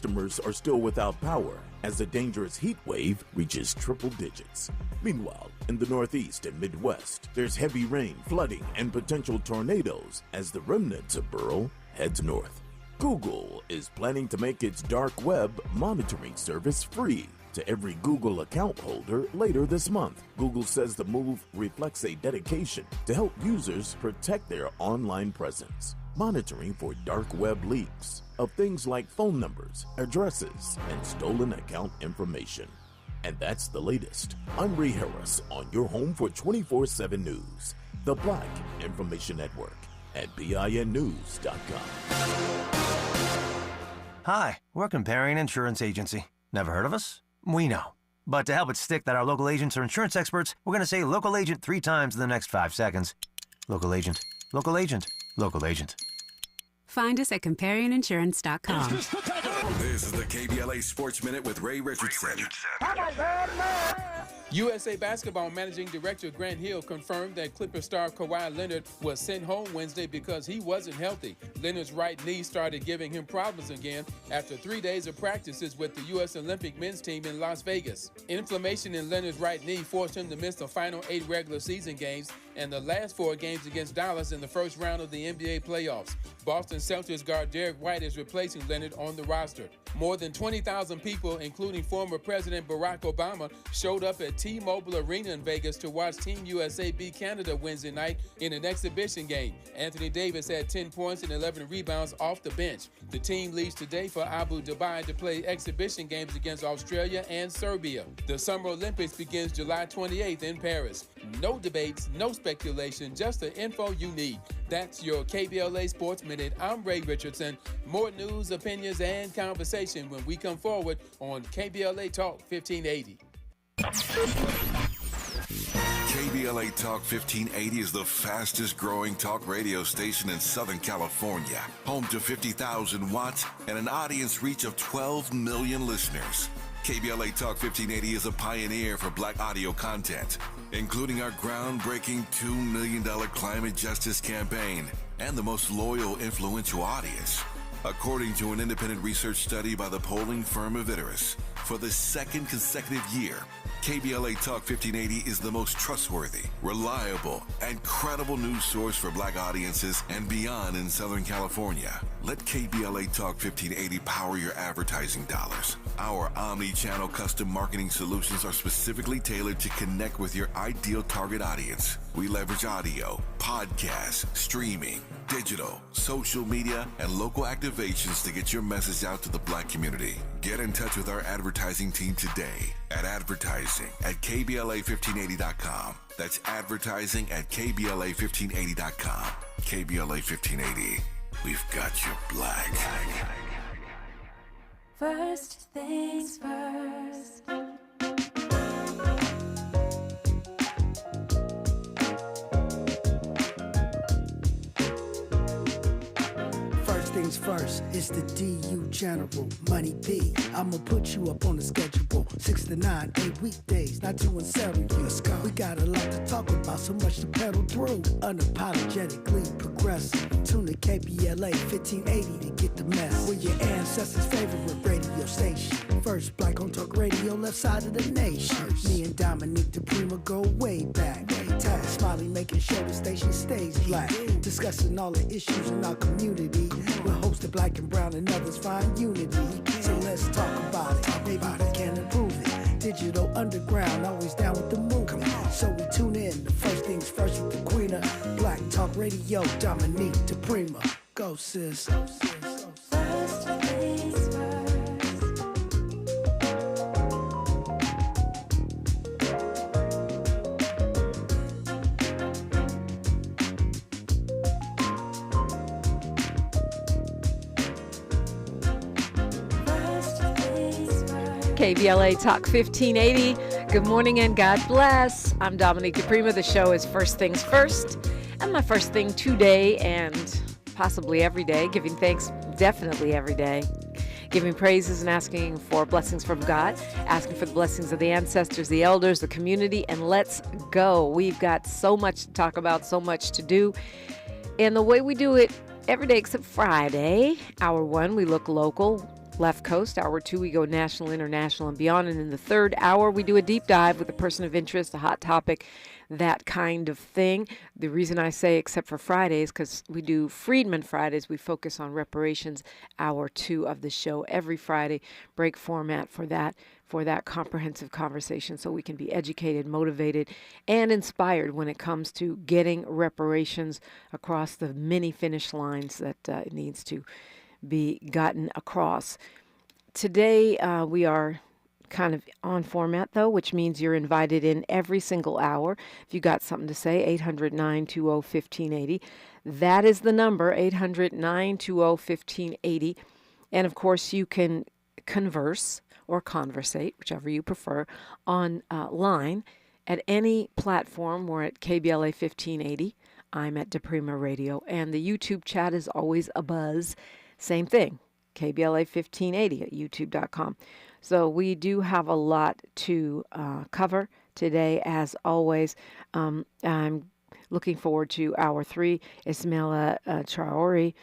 customers are still without power as the dangerous heat wave reaches triple digits. Meanwhile, in the Northeast and Midwest, there's heavy rain, flooding, and potential tornadoes as the remnants of Burl heads north. Google is planning to make its dark web monitoring service free to every Google account holder later this month. Google says the move reflects a dedication to help users protect their online presence, monitoring for dark web leaks of things like phone numbers, addresses, and stolen account information. And that's the latest. I'm Ray Harris on your home for 24/7 News, the Black Information Network at BINnews.com. Hi, we're Companion Insurance Agency. Never heard of us? We know. But to help it stick that our local agents are insurance experts, we're going to say local agent 3 times in the next 5 seconds. Local agent, local agent, local agent. Find us at ComparionInsurance.com. This is the KBLA Sports Minute with Ray Richardson. USA Basketball Managing Director Grant Hill confirmed that Clipper star Kawhi Leonard was sent home Wednesday because he wasn't healthy. Leonard's right knee started giving him problems again after 3 days of practices with the U.S. Olympic men's team in Las Vegas. Inflammation in Leonard's right knee forced him to miss the final 8 regular season games and the last 4 games against Dallas in the first round of the NBA playoffs. Boston Celtics guard Derek White is replacing Leonard on the roster. More than 20,000 people, including former President Barack Obama, showed up at T-Mobile Arena in Vegas to watch Team USA beat Canada Wednesday night in an exhibition game. Anthony Davis had 10 points and 11 rebounds off the bench. The team leaves today for Abu Dhabi to play exhibition games against Australia and Serbia. The Summer Olympics begins July 28th in Paris. No debates, no speculation, just the info you need. That's your KBLA Sports Minute. I'm Ray Richardson. More news, opinions, and conversation when we come forward on KBLA Talk 1580. KBLA Talk 1580 is the fastest growing talk radio station in Southern California. Home to 50,000 watts and an audience reach of 12 million listeners. KBLA Talk 1580 is a pioneer for Black audio content, including our groundbreaking $2 million climate justice campaign and the most loyal, influential audience. According to an independent research study by the polling firm Aviterus, for the second consecutive year, KBLA Talk 1580 is the most trustworthy, reliable, and credible news source for Black audiences and beyond in Southern California. Let KBLA Talk 1580 power your advertising dollars. Our omni-channel custom marketing solutions are specifically tailored to connect with your ideal target audience. We leverage audio, podcasts, streaming, digital, social media, and local activations to get your message out to the Black community. Get in touch with our advertising team today at advertising@KBLA1580.com. That's advertising at KBLA1580.com. KBLA 1580. We've got you Black. First things first. Things first, it's the DU General, Money B. I'ma put you up on the schedule. 6 to 9, 8 weekdays, not doing serious. We got a lot to talk about, so much to pedal through. Unapologetically progressive. Tune to KBLA 1580 to get the mess. We're your ancestors' favorite radio station. First Black on talk radio, left side of the nation. Me and Dominique DiPrima go way back. Tag Smiley making sure the station stays black. Discussing all the issues in our community. We're hosted Black and Brown and others find unity. So let's talk about it. Maybe we can improve it. Digital underground, always down with the move. So we tune in. The first things first with the queen of Black Talk Radio, Dominique DiPrima. Go sis. First things first. KBLA Talk 1580. Good morning and God bless. I'm Dominique DiPrima. The show is First Things First. And my first thing today and possibly every day, giving thanks definitely every day, giving praises and asking for blessings from God, asking for the blessings of the ancestors, the elders, the community, and let's go. We've got so much to talk about, so much to do. And the way we do it every day except Friday, hour one, we look local. left coast. Hour 2, we go national, international, and beyond. And in the third hour, we do a deep dive with a person of interest, a hot topic, that kind of thing. The reason I say except for Fridays, because we do Freedman Fridays. We focus on reparations. Hour 2 of the show every Friday. Break format for that comprehensive conversation so we can be educated, motivated, and inspired when it comes to getting reparations across the many finish lines that it needs to be gotten across. Today, we are kind of on format, though, which means you're invited in every single hour. If you got something to say, 800-920-1580. That is the number, 800-920-1580. And, of course, you can converse or conversate, whichever you prefer, on line at any platform. We're at KBLA 1580. I'm at DiPrima Radio. And the YouTube chat is always abuzz. Same thing, KBLA 1580 at youtube.com. So we do have a lot to cover today, as always. I'm looking forward to hour 3. Ismaila Traore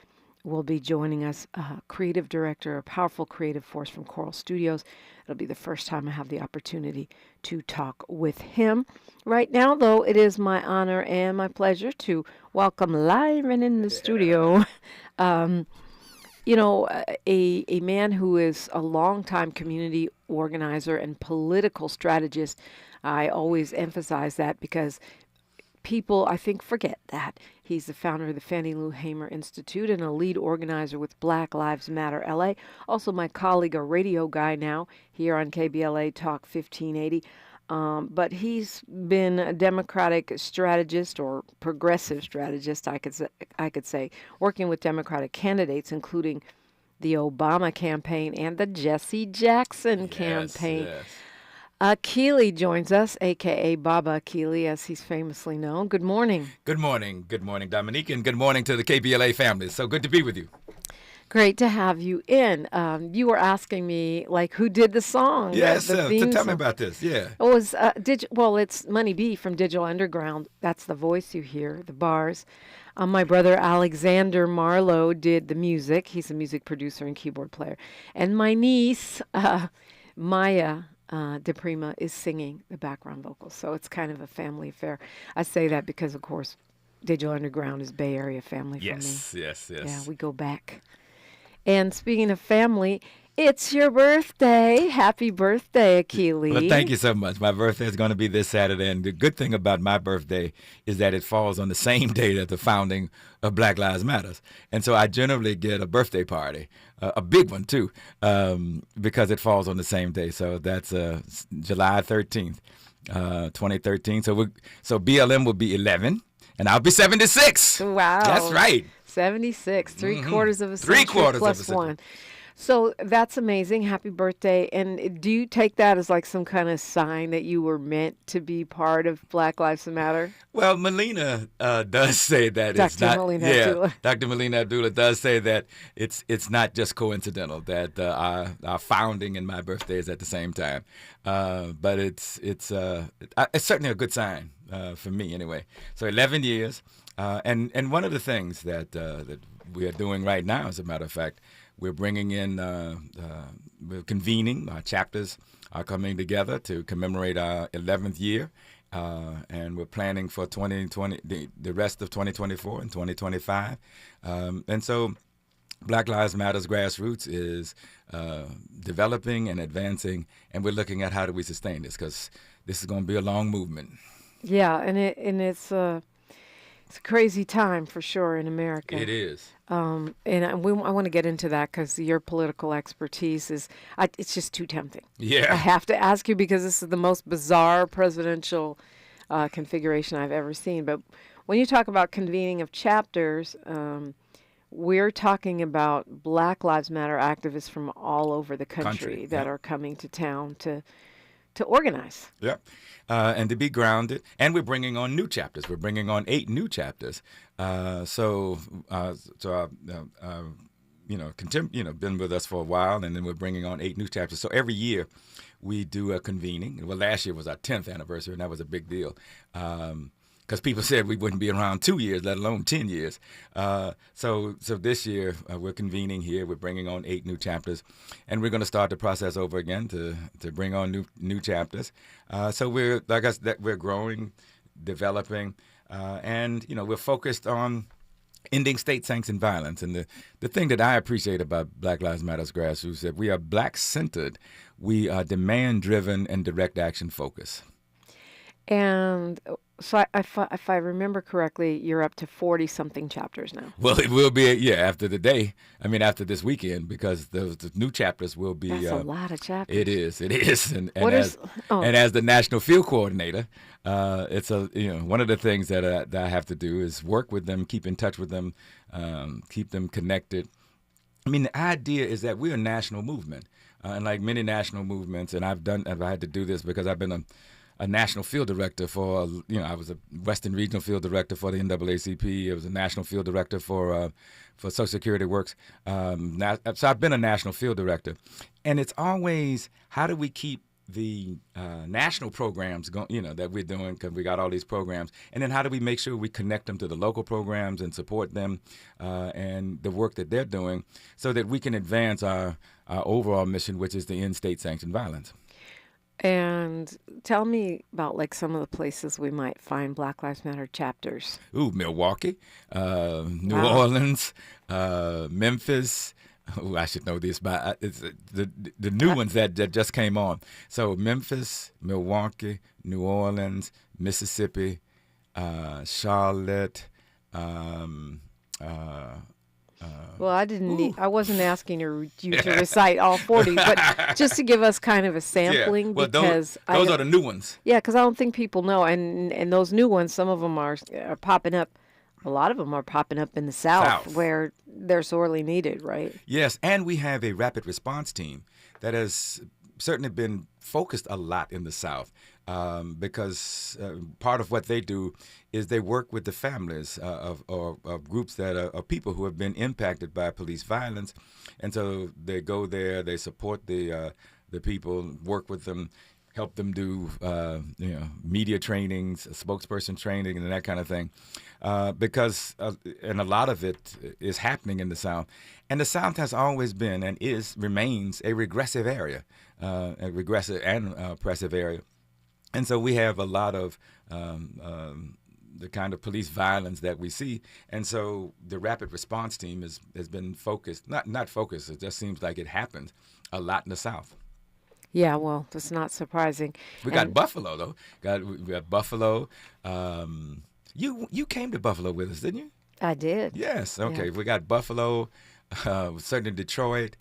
will be joining us, creative director, a powerful creative force from Coral Studios. It'll be the first time I have the opportunity to talk with him. Right now, though, it is my honor and my pleasure to welcome live and in the studio a man who is a longtime community organizer and political strategist. I always emphasize that because people, I think, forget that. He's the founder of the Fannie Lou Hamer Institute and a lead organizer with Black Lives Matter LA. Also my colleague, a radio guy now here on KBLA Talk 1580. But he's been a Democratic strategist or progressive strategist, I could say, working with Democratic candidates, including the Obama campaign and the Jesse Jackson campaign. Yes. Akili joins us, a.k.a. Baba Akili, as he's famously known. Good morning. Good morning. Good morning, Dominique, and good morning to the KBLA family. So good to be with you. Great to have you in. You were asking me, like, who did the song? Yes, the so tell me about this. Yeah. It was, it's Money B from Digital Underground. That's the voice you hear, the bars. My brother Alexander Marlowe did the music. He's a music producer and keyboard player. And my niece, Maya DiPrima, is singing the background vocals. So it's kind of a family affair. I say that because, of course, Digital Underground is Bay Area family for me. Yes. Yeah, we go back. And speaking of family, it's your birthday. Happy birthday, Akili. Well, thank you so much. My birthday is going to be this Saturday, and the good thing about my birthday is that it falls on the same day that the founding of Black Lives Matter. And so I generally get a birthday party, a big one too, because it falls on the same day. So that's July 13th, 2013. So BLM will be 11, and I'll be 76. Wow. That's right. 76, three-quarters of a century plus one. So that's amazing. Happy birthday. And do you take that as like some kind of sign that you were meant to be part of Black Lives Matter? Well, Melina does say that it's not. Dr. Melina Abdullah does say that it's not just coincidental that our founding and my birthday is at the same time. But it's certainly a good sign for me anyway. So 11 years. And one of the things that we are doing right now, as a matter of fact, we're bringing in, we're convening. Our chapters are coming together to commemorate our 11th year, and we're planning for 2020, the rest of 2024 and 2025. And so Black Lives Matter Grassroots is developing and advancing, and we're looking at how do we sustain this, because this is going to be a long movement. Yeah, and it's a crazy time for sure in America. It is. And I want to get into that because your political expertise it's just too tempting. Yeah. I have to ask you because this is the most bizarre presidential configuration I've ever seen. But when you talk about convening of chapters, we're talking about Black Lives Matter activists from all over the country that are coming to town to organize. Yep. And to be grounded. And we're bringing on new chapters. We're bringing on 8 new chapters. Been with us for a while, and then we're bringing on 8 new chapters. So every year we do a convening. Well, last year was our 10th anniversary, and that was a big deal. Because because people said we wouldn't be around 2 years, let alone 10 years. So this year we're convening here. We're bringing on 8 new chapters, and we're going to start the process over again to bring on new chapters. So we're, like I said, we're growing, developing, and we're focused on ending state-sanctioned violence. And the thing that I appreciate about Black Lives Matter Grassroots is that we are Black-centered, we are demand-driven, and direct action focused. And so if I remember correctly, you're up to 40-something chapters now. Well, it will be, after after this weekend, because the new chapters will be... That's a lot of chapters. It is. And as the national field coordinator, it's one of the things that I have to do is work with them, keep in touch with them, keep them connected. I mean, the idea is that we're a national movement, and like many national movements, and I've had to do this because I've been a national field director for, I was a Western Regional Field Director for the NAACP. I was a national field director for Social Security Works. So I've been a national field director. And it's always, how do we keep the national programs going, that we're doing, because we got all these programs, and then how do we make sure we connect them to the local programs and support them and the work that they're doing so that we can advance our overall mission, which is to end state-sanctioned violence. And tell me about like some of the places we might find Black Lives Matter chapters. Ooh, Milwaukee, New Orleans, Memphis. Oh, I should know this, but it's the new ones that just came on. So Memphis, Milwaukee, New Orleans, Mississippi, Charlotte. Well, I wasn't asking you to recite all 40, but just to give us kind of a sampling. Yeah. Well, because those are the new ones. Yeah, because I don't think people know. And those new ones, some of them are popping up. A lot of them are popping up in the South. Where they're sorely needed, right? Yes, and we have a rapid response team that has certainly been focused a lot in the South because part of what they do is they work with the families of groups that are people who have been impacted by police violence. And so they go there, they support the people, work with them, help them do media trainings, spokesperson training, and that kind of thing. Because and a lot of it is happening in the South. And the South has always been and remains a regressive area, a regressive and oppressive area. And so we have a lot of the kind of police violence that we see. And so the rapid response team has been focused, not focused, it just seems like it happens a lot in the South. Yeah, well, that's not surprising. We got Buffalo, though. We got Buffalo. You came to Buffalo with us, didn't you? I did. Yes. Okay. Yeah. We got Buffalo, certainly Detroit,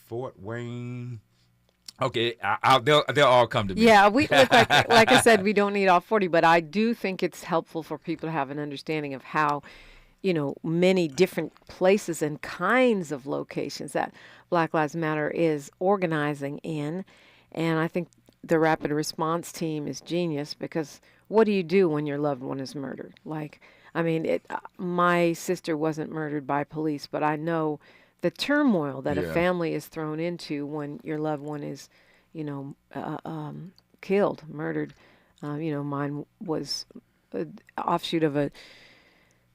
Fort Wayne. Okay, they'll all come to me. Yeah, we look like I said, we don't need all 40, but I do think it's helpful for people to have an understanding of how, many different places and kinds of locations that Black Lives Matter is organizing in. And I think the rapid response team is genius because what do you do when your loved one is murdered? My sister wasn't murdered by police, but I know the turmoil that a family is thrown into when your loved one is, killed, murdered. Mine was an offshoot of a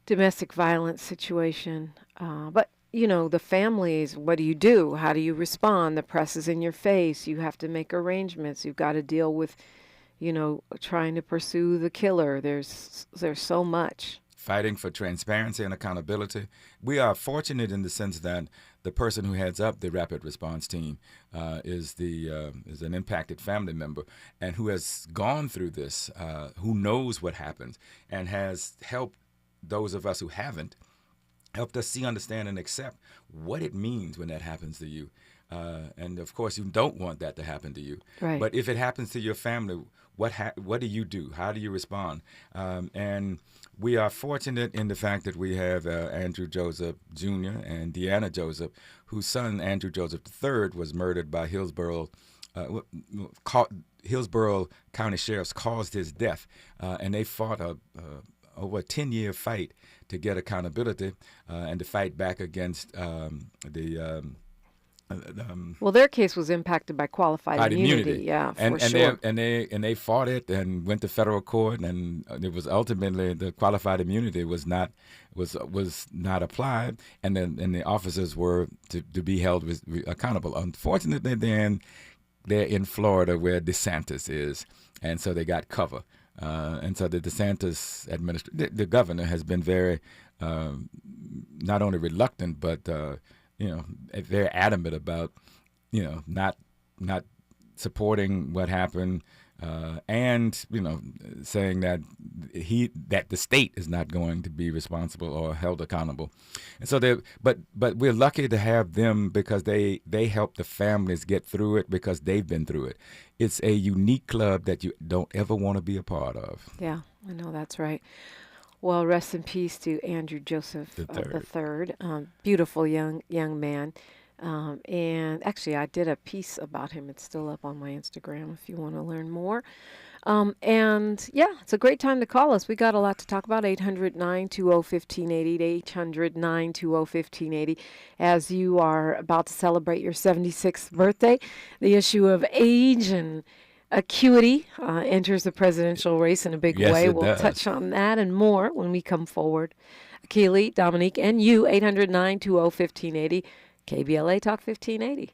domestic violence situation. But the families, what do you do? How do you respond? The press is in your face. You have to make arrangements. You've got to deal with, trying to pursue the killer. There's so much. Fighting for transparency and accountability. We are fortunate in the sense that the person who heads up the rapid response team is an impacted family member and who has gone through this, who knows what happens, and has helped those of us who haven't, helped us see, understand, and accept what it means when that happens to you. And of course, you don't want that to happen to you. Right. But if it happens to your family, what do you do? How do you respond? And we are fortunate in the fact that we have Andrew Joseph Jr. and Deanna Joseph, whose son, Andrew Joseph III, was murdered by Hillsborough County Sheriff's caused his death. And they fought over a 10-year fight to get accountability and to fight back against the Well, their case was impacted by qualified immunity. Yeah, for sure. They fought it and went to federal court, and it was ultimately the qualified immunity was not applied, and the officers were to be held accountable. Unfortunately, then they're in Florida where DeSantis is, and so they got cover. And so the DeSantis the governor has been very not only reluctant but very adamant about not supporting what happened, and saying that the state is not going to be responsible or held accountable. And so but we're lucky to have them because they help the families get through it because they've been through it. It's a unique club that you don't ever want to be a part of. Yeah, I know that's right. Well, rest in peace to Andrew Joseph III. Beautiful young man. And actually, I did a piece about him. It's still up on my Instagram if you want to learn more. And yeah, it's a great time to call us. We got a lot to talk about. 800-920-1580, 800-920-1580. As you are about to celebrate your 76th birthday, the issue of age and acuity enters the presidential race in a big way. We'll touch on that and more when we come forward. Akili, Dominique, and you, 800-920-1580, KBLA Talk 1580.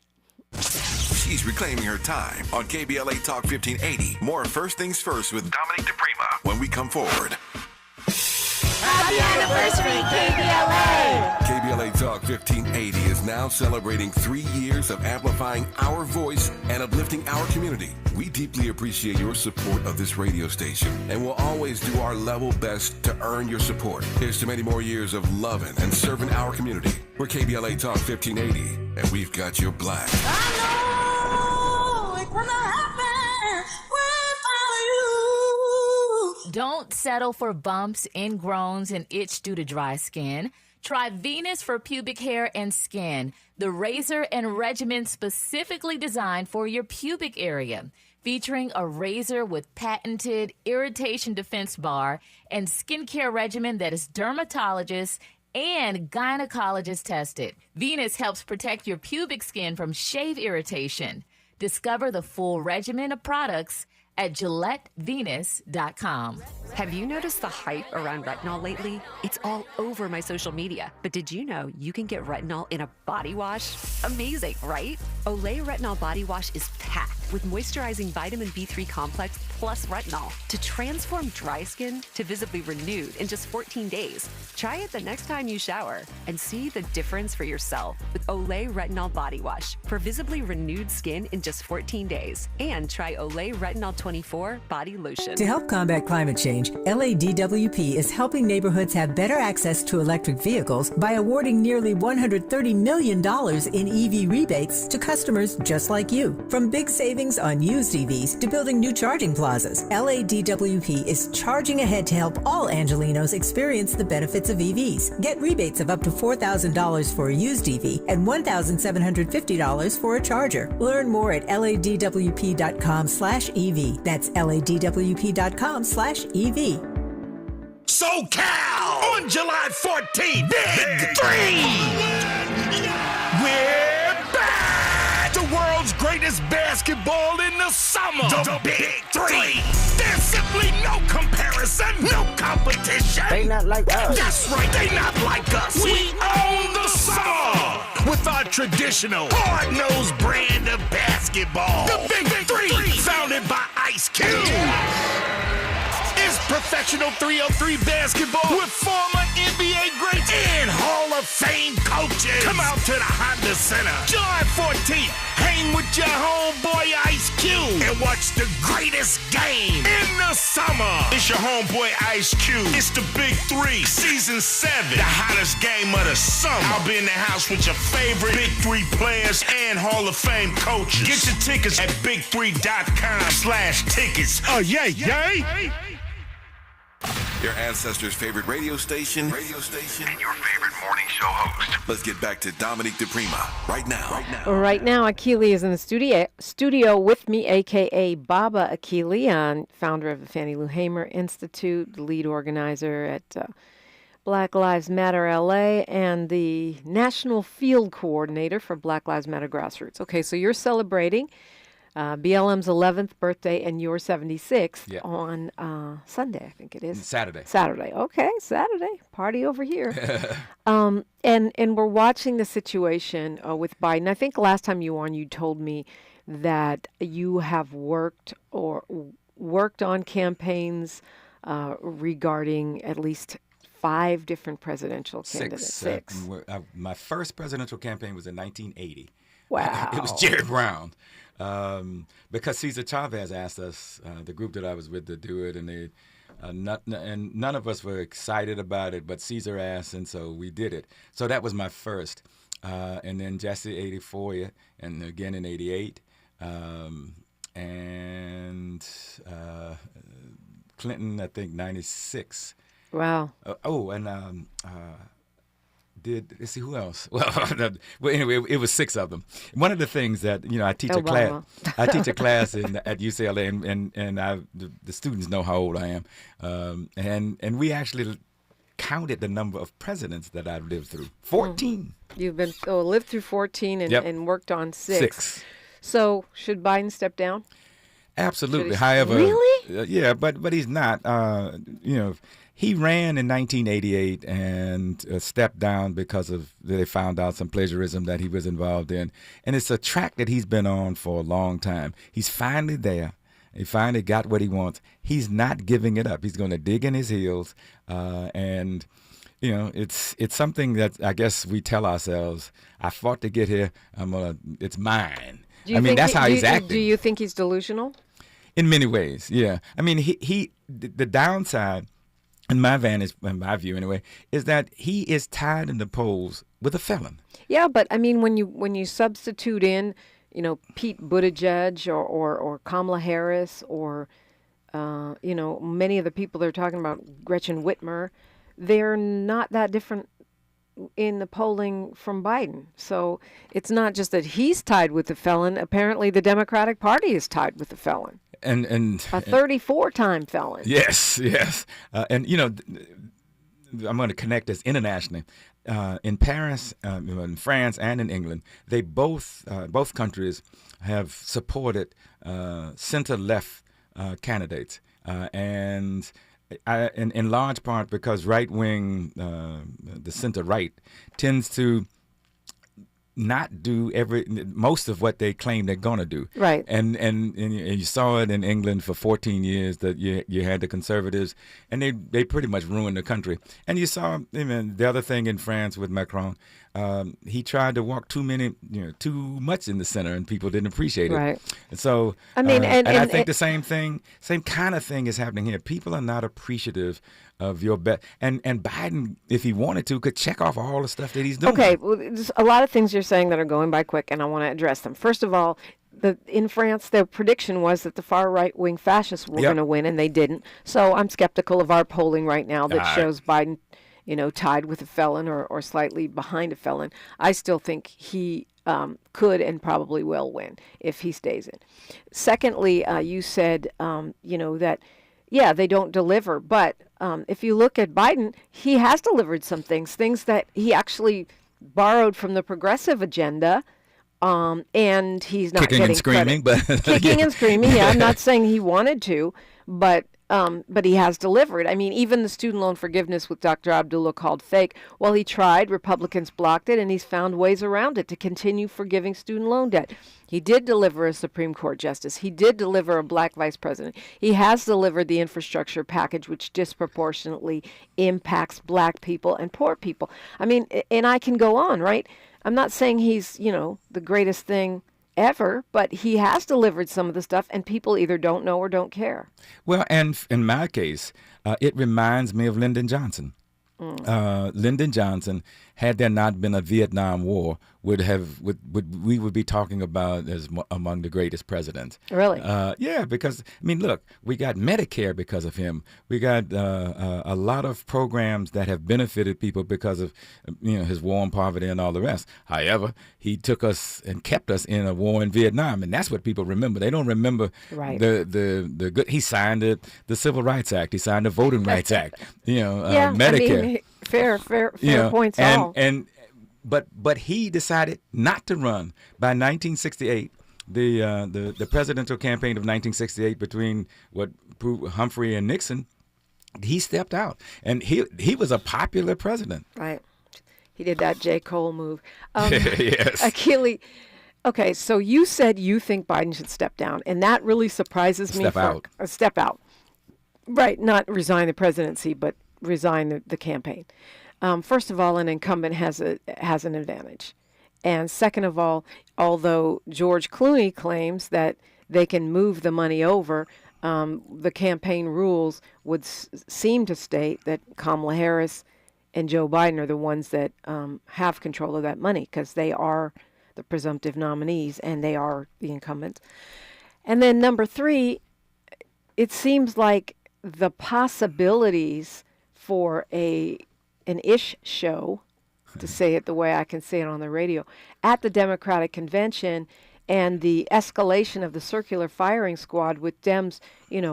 She's reclaiming her time on KBLA Talk 1580. More First Things First with Dominique DiPrima when we come forward. Happy anniversary, KBLA! KBLA Talk 1580 is now celebrating 3 years of amplifying our voice and uplifting our community. We deeply appreciate your support of this radio station and will always do our level best to earn your support. Here's to many more years of loving and serving our community. We're KBLA Talk 1580, and we've got your black. I know it gonna happen without you. Don't settle for bumps, ingrowns, and itch due to dry skin. Try Venus for pubic hair and skin, the razor and regimen specifically designed for your pubic area, featuring a razor with patented irritation defense bar and skincare regimen that is dermatologist and gynecologist tested. Venus helps protect your pubic skin from shave irritation. Discover the full regimen of products at GilletteVenus.com. Have you noticed the hype around retinol lately? It's all over my social media. But did you know you can get retinol in a body wash? Amazing, right? Olay Retinol Body Wash is packed with moisturizing vitamin B3 complex plus retinol to transform dry skin to visibly renewed in just 14 days. Try it the next time you shower and see the difference for yourself with Olay Retinol Body Wash for visibly renewed skin in just 14 days. And try Olay Retinol 24 Body Lotion. To help combat climate change, LADWP is helping neighborhoods have better access to electric vehicles by awarding nearly $130 million in EV rebates to customers just like you. From big savings on used EVs to building new charging plazas, LADWP is charging ahead to help all Angelenos experience the benefits of EVs. Get rebates of up to $4,000 for a used EV and $1,750 for a charger. Learn more at ladwp.com/EV. That's ladwp.com/EV. SoCal on July 14th. Big 3. We're back. The world's greatest basketball in the summer. The Big 3. There's simply no comparison, no competition. They not like us. That's right, they not like us. We own the summer with our traditional hard-nosed brand of basketball. The Big 3, founded by Ice Cube. Is professional 303 basketball with former NBA greats and Hall of Fame coaches. Come out to the Honda Center July 14th. Hang with your homeboy Ice Cube and watch the greatest game in the summer. It's your homeboy Ice Cube. It's the Big 3, Season 7. The hottest game of the summer. I'll be in the house with your favorite Big 3 players and Hall of Fame coaches. Get your tickets at big3.com/tickets. Oh, yay. Your ancestors' favorite radio station, and your favorite morning show host. Let's get back to Dominique DiPrima right now. Right now, Akili is in the studio with me, a.k.a. Baba Akili, founder of the Fannie Lou Hamer Institute, lead organizer at Black Lives Matter LA, and the National Field Coordinator for Black Lives Matter Grassroots. Okay, so you're celebrating BLM's 11th birthday and your 76th on Sunday, I think it is. Saturday. Saturday. Okay, Saturday. Party over here. And we're watching the situation with Biden. I think last time you were on, you told me that you have worked on campaigns regarding at least 5 different presidential candidates. 6. My first presidential campaign was in 1980. Wow. It was Jerry Brown. Because Cesar Chavez asked us, the group that I was with, to do it, and none of us were excited about it, but Cesar asked, and so we did it. So that was my first. And then Jesse, 84, and again in 88. And Clinton, I think, 96. Wow. Let's see, who else? Well, anyway, it was 6 of them. One of the things that, I teach a class. I teach a class at UCLA, and the students know how old I am. And we actually counted the number of presidents that I've lived through. 14. You've lived through 14 and worked on 6. So should Biden step down? Absolutely. However, really? but he's not. He ran in 1988 and stepped down because they found out some plagiarism that he was involved in. And it's a track that he's been on for a long time. He's finally there. He finally got what he wants. He's not giving it up. He's going to dig in his heels. And it's something that I guess we tell ourselves, I fought to get here. It's mine. That's how he's acting. Do you think he's delusional? In many ways, yeah. The downside, in my view anyway, is that he is tied in the polls with a felon. Yeah, but when you substitute in, Pete Buttigieg or Kamala Harris or many of the people they're talking about, Gretchen Whitmer, they're not that different in the polling from Biden. So it's not just that he's tied with the felon. Apparently, the Democratic Party is tied with the felon. And a 34-time felon. Yes. I'm going to connect this internationally. In Paris, in France, and in England, they both countries have supported center-left candidates, and in large part because right-wing, the center-right, tends to not do most of what they claim they're going to do. Right. And you saw it in England for 14 years that you had the conservatives, and they pretty much ruined the country. And you saw the other thing in France with Macron. He tried to walk too much in the center, and people didn't appreciate it. Right. And so, and I think the same kind of thing is happening here. People are not appreciative of your bet. And Biden, if he wanted to, could check off all the stuff that he's doing. Okay, well, there's a lot of things you're saying that are going by quick, and I want to address them. First of all, in France, their prediction was that the far right-wing fascists were going to win, and they didn't. So I'm skeptical of our polling right now that shows Biden, tied with a felon or slightly behind a felon. I still think he could and probably will win if he stays in. Secondly, you said, that, they don't deliver. But if you look at Biden, he has delivered some things that he actually borrowed from the progressive agenda. And he's not kicking getting and screaming, credit. Kicking and screaming. Yeah, I'm not saying he wanted to, but he has delivered. Even the student loan forgiveness with Dr. Abdullah called fake. Well, he tried. Republicans blocked it, and he's found ways around it to continue forgiving student loan debt. He did deliver a Supreme Court justice. He did deliver a black vice president. He has delivered the infrastructure package, which disproportionately impacts black people and poor people. And I can go on, right? I'm not saying he's, the greatest thing ever, but he has delivered some of the stuff, and people either don't know or don't care. Well, and in my case, it reminds me of Lyndon Johnson. Lyndon Johnson, had there not been a Vietnam War, we would be talking about as among the greatest presidents. Really? Yeah, because look, we got Medicare because of him. We got a lot of programs that have benefited people because of his war on poverty and all the rest. However, he took us and kept us in a war in Vietnam, and that's what people remember. They don't remember the good. He signed the Civil Rights Act. He signed the Voting Rights Act. Medicare. Fair points. But he decided not to run. By 1968, the presidential campaign of 1968 between Humphrey and Nixon, he stepped out, and he was a popular president. Right. He did that J. Cole move. Yes. Akili, okay, so you said you think Biden should step down, and that really surprises me. Step out. Right, not resign the presidency, but resign the campaign. First of all, an incumbent has an advantage. And second of all, although George Clooney claims that they can move the money over, the campaign rules would seem to state that Kamala Harris and Joe Biden are the ones that have control of that money because they are the presumptive nominees and they are the incumbents. And then number three, it seems like the possibilities for an ish show, to say it the way I can say it on the radio, at the Democratic Convention and the escalation of the circular firing squad with Dems,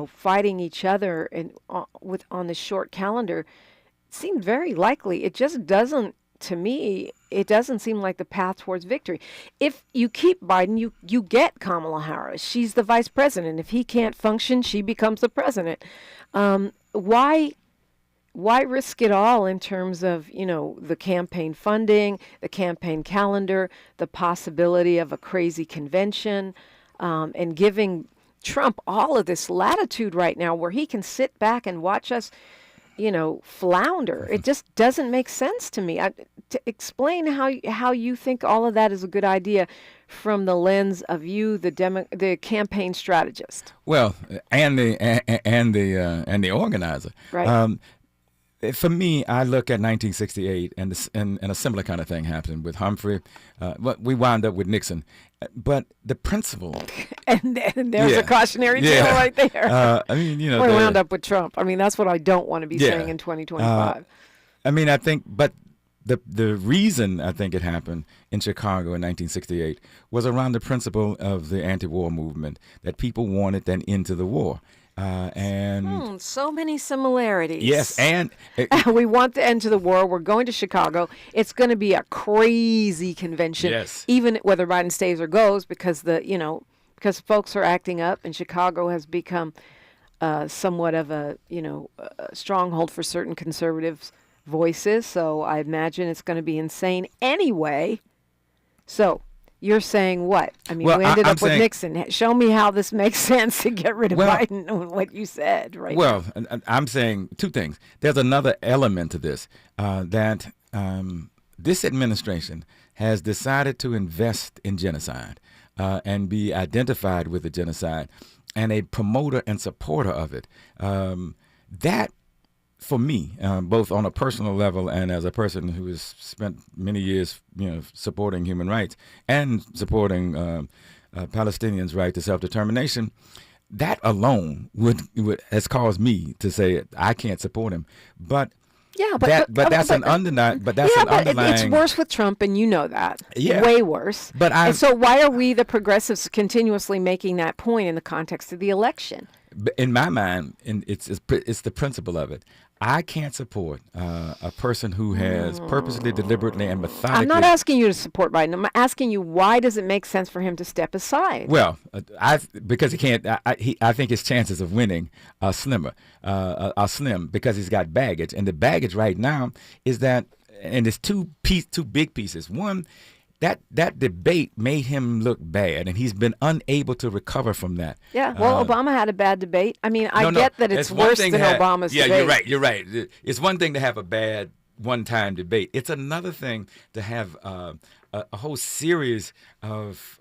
fighting each other and on the short calendar seemed very likely. It just doesn't, to me, it doesn't seem like the path towards victory. If you keep Biden, you get Kamala Harris. She's the vice president. If he can't function, she becomes the president. Why risk it all in terms of, the campaign funding, the campaign calendar, the possibility of a crazy convention, and giving Trump all of this latitude right now where he can sit back and watch us, flounder? It just doesn't make sense to me. To explain how you think all of that is a good idea from the lens of you, the campaign strategist. Well, and the organizer. Right. For me, I look at 1968, and a similar kind of thing happened with Humphrey. We wound up with Nixon. But the principle... and there's a cautionary tale right there. We wound up with Trump. That's what I don't want to be saying in 2025. I think... But the reason I think it happened in Chicago in 1968 was around the principle of the anti-war movement, that people wanted an end to the war. So many similarities. Yes, and we want the end to the war. We're going to Chicago. It's going to be a crazy convention. Yes. Even whether Biden stays or goes, because because folks are acting up, and Chicago has become somewhat of a a stronghold for certain conservatives' voices. So I imagine it's going to be insane anyway. So. You're saying what? We ended up with Nixon. Show me how this makes sense to get rid of Biden and what you said, right? Well, I'm saying two things. There's another element to this, that this administration has decided to invest in genocide and be identified with the genocide and a promoter and supporter of it. That, for me, both on a personal level and as a person who has spent many years, supporting human rights and supporting Palestinians' right to self-determination, that alone has caused me to say I can't support him. But that's an underlying. It's worse with Trump, and you know that. Yeah, way worse. And so why are we, the progressives, continuously making that point in the context of the election? In my mind, it's the principle of it. I can't support a person who has purposely, deliberately, and methodically... I'm not asking you to support Biden. I'm asking you, why does it make sense for him to step aside? Well, because he can't... I think his chances of winning are slim because he's got baggage. And the baggage right now is that... And it's two big pieces. One... That debate made him look bad, and he's been unable to recover from that. Yeah, well, Obama had a bad debate. I get that it's worse than Obama's debate. Yeah, you're right. It's one thing to have a bad one-time debate. It's another thing to have a whole series of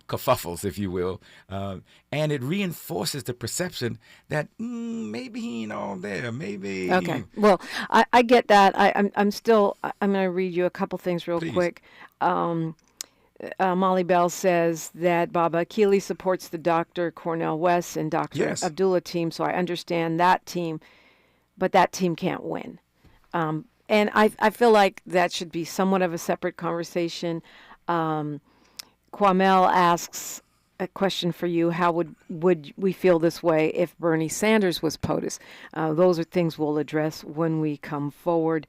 kerfuffles, if you will, and it reinforces the perception that maybe he ain't all there. Maybe. Okay. Well, I get that. I'm going to read you a couple things real quick. Molly Bell says that Baba Akili supports the Dr. Cornel West and Dr. Abdullah team, so I understand that team, but that team can't win. And I feel like that should be somewhat of a separate conversation. Kwamel asks, a question for you. How would we feel this way if Bernie Sanders was POTUS? Those are things we'll address when we come forward.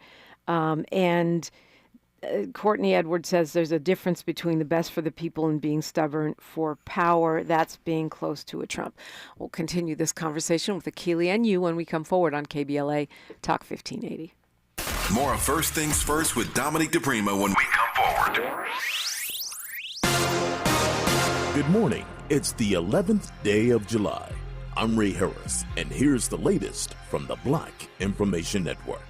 Courtney Edwards says there's a difference between the best for the people and being stubborn for power. That's being close to a Trump. We'll continue this conversation with Akili and you when we come forward on KBLA Talk 1580. More of First Things First with Dominique DiPrima when we come forward. Good morning. It's the 11th day of July. I'm Ray Harris, and here's the latest from the Black Information Network.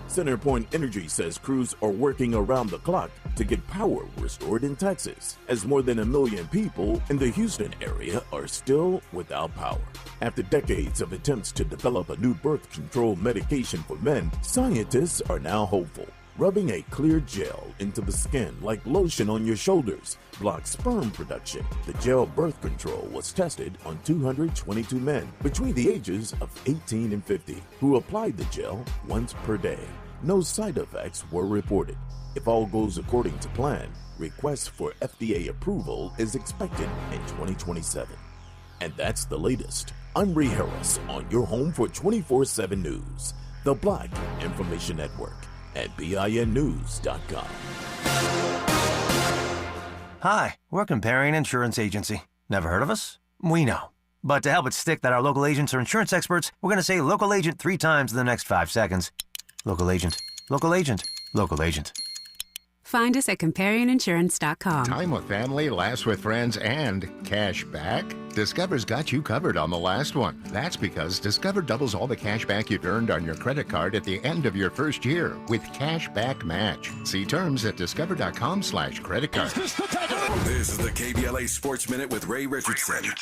CenterPoint Energy says crews are working around the clock to get power restored in Texas, as more than 1 million people in the Houston area are still without power. After decades of attempts to develop a new birth control medication for men, scientists are now hopeful. Rubbing a clear gel into the skin like lotion on your shoulders blocks sperm production. The gel birth control was tested on 222 men between the ages of 18 and 50 who applied the gel once per day. No side effects were reported. If all goes according to plan, request for FDA approval is expected in 2027. And that's the latest. I'm Ray Harris on your home for 24/7 news, the Black Information Network at BINnews.com. Hi, we're Comparing Insurance Agency. Never heard of us? We know. But to help it stick that our local agents are insurance experts, we're going to say local agent 3 times in the next 5 seconds. Local agent, local agent, local agent. Find us at comparinginsurance.com. Time with family, laughs with friends, and cash back? Discover's got you covered on the last one. That's because Discover doubles all the cash back you've earned on your credit card at the end of your first year with Cash Back Match. See terms at discover.com/credit card. This is the KBLA Sports Minute with Ray Richardson.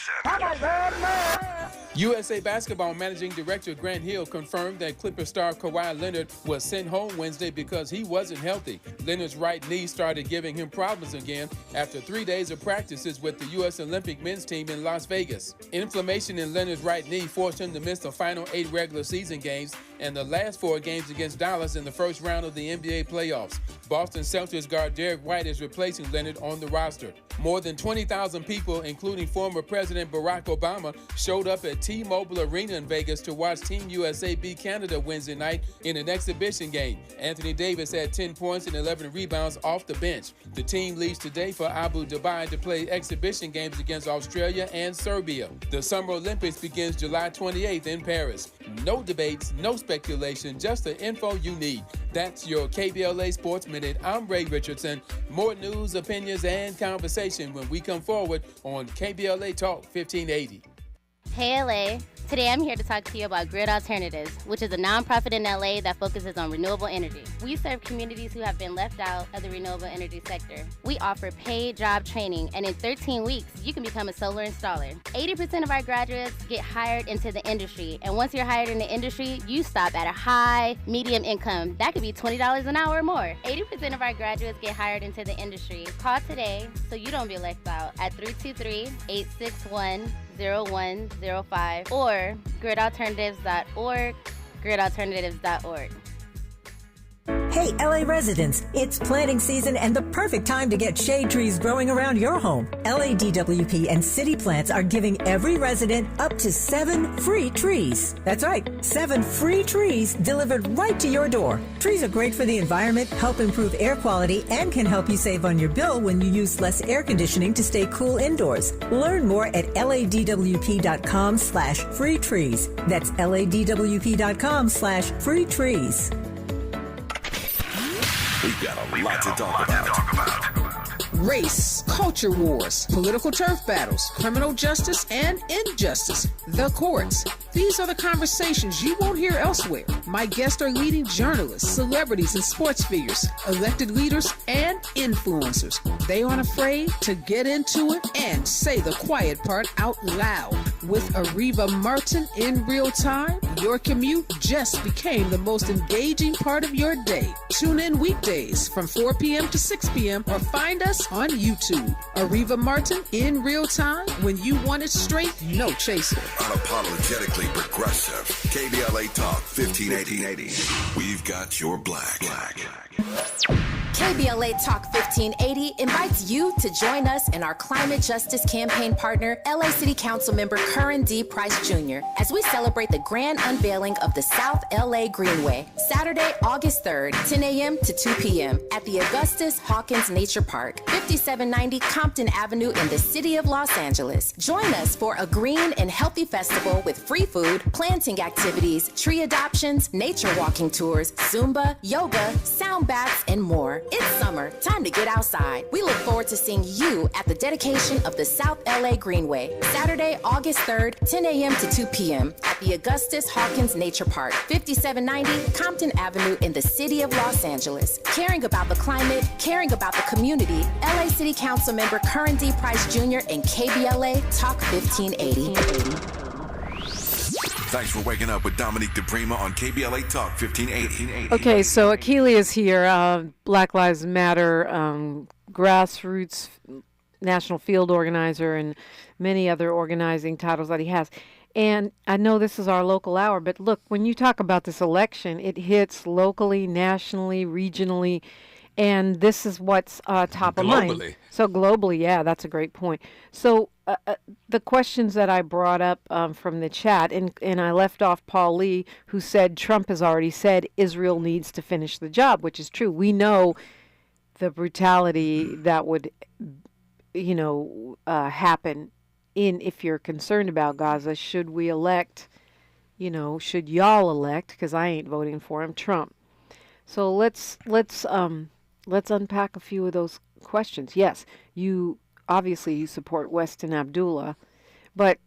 USA Basketball Managing Director Grant Hill confirmed that Clipper star Kawhi Leonard was sent home Wednesday because he wasn't healthy. Leonard's right knee started giving him problems again after 3 days of practices with the U.S. Olympic men's team in Las Vegas. Inflammation in Leonard's right knee forced him to miss the final 8 regular season games and the last 4 games against Dallas in the first round of the NBA playoffs. Boston Celtics guard Derek White is replacing Leonard on the roster. More than 20,000 people, including former President Barack Obama, showed up at T-Mobile Arena in Vegas to watch Team USA beat Canada Wednesday night in an exhibition game. Anthony Davis had 10 points and 11 rebounds off the bench. The team leaves today for Abu Dhabi to play exhibition games against Australia and Serbia. The Summer Olympics begins July 28th in Paris. No debates, no speculation, just the info you need. That's your KBLA Sports Minute. I'm Ray Richardson. More news, opinions, and conversation when we come forward on KBLA Talk 1580. Hey LA, today I'm here to talk to you about Grid Alternatives, which is a nonprofit in LA that focuses on renewable energy. We serve communities who have been left out of the renewable energy sector. We offer paid job training, and in 13 weeks, you can become a solar installer. 80% of our graduates get hired into the industry, and once you're hired in the industry, you stop at a high, medium income. That could be $20 an hour or more. 80% of our graduates get hired into the industry. Call today so you don't be left out at 323-861-0105 or gridalternatives.org, gridalternatives.org. Hey, LA residents, it's planting season and the perfect time to get shade trees growing around your home. LADWP and City Plants are giving every resident up to 7 free trees. That's right, 7 free trees delivered right to your door. Trees are great for the environment, help improve air quality, and can help you save on your bill when you use less air conditioning to stay cool indoors. Learn more at ladwp.com/free trees. That's ladwp.com/free trees. We've got a lot to talk about. Race, culture wars, political turf battles, criminal justice and injustice, the courts. These are the conversations you won't hear elsewhere. My guests are leading journalists, celebrities, and sports figures, elected leaders, and influencers. They aren't afraid to get into it and say the quiet part out loud. With Ariva Martin in real time, your commute just became the most engaging part of your day. Tune in weekdays from 4 p.m. to 6 p.m. or find us on YouTube. Ariva Martin in real time, when you want it straight, no chaser. Unapologetically Simply progressive. KBLA Talk 1580. We've got your black. KBLA Talk 1580 invites you to join us in our climate justice campaign partner, LA City Council member Curran D. Price Jr., as we celebrate the grand unveiling of the South LA Greenway, Saturday, August 3rd, 10 a.m. to 2 p.m. at the Augustus Hawkins Nature Park, 5790 Compton Avenue in the city of Los Angeles. Join us for a green and healthy festival with free food, planting activities, tree adoptions, nature walking tours, Zumba, yoga, sound baths, and more. It's summer, time to get outside. We look forward to seeing you at the dedication of the South LA Greenway, Saturday, August 3rd, 10 a.m. to 2 p.m. at the Augustus Hawkins Nature Park, 5790 Compton Avenue in the city of Los Angeles. Caring about the climate, caring about the community, LA City Council member Curran D. Price Jr. and KBLA Talk 1580. Thanks for waking up with Dominique DiPrima on KBLA Talk 1580. Okay, so Akili is here, Black Lives Matter Grassroots National Field Organizer and many other organizing titles that he has. And I know this is our local hour, but look, when you talk about this election, it hits locally, nationally, regionally, and this is what's top of mind. So globally, yeah, that's a great point. So the questions that I brought up from the chat, and I left off Paul Lee, who said Trump has already said Israel needs to finish the job, which is true. We know the brutality that would, happen if you're concerned about Gaza. Should we elect, should y'all elect, because I ain't voting for him, Trump. So let's unpack a few of those questions. Yes, you support Weston Abdullah, but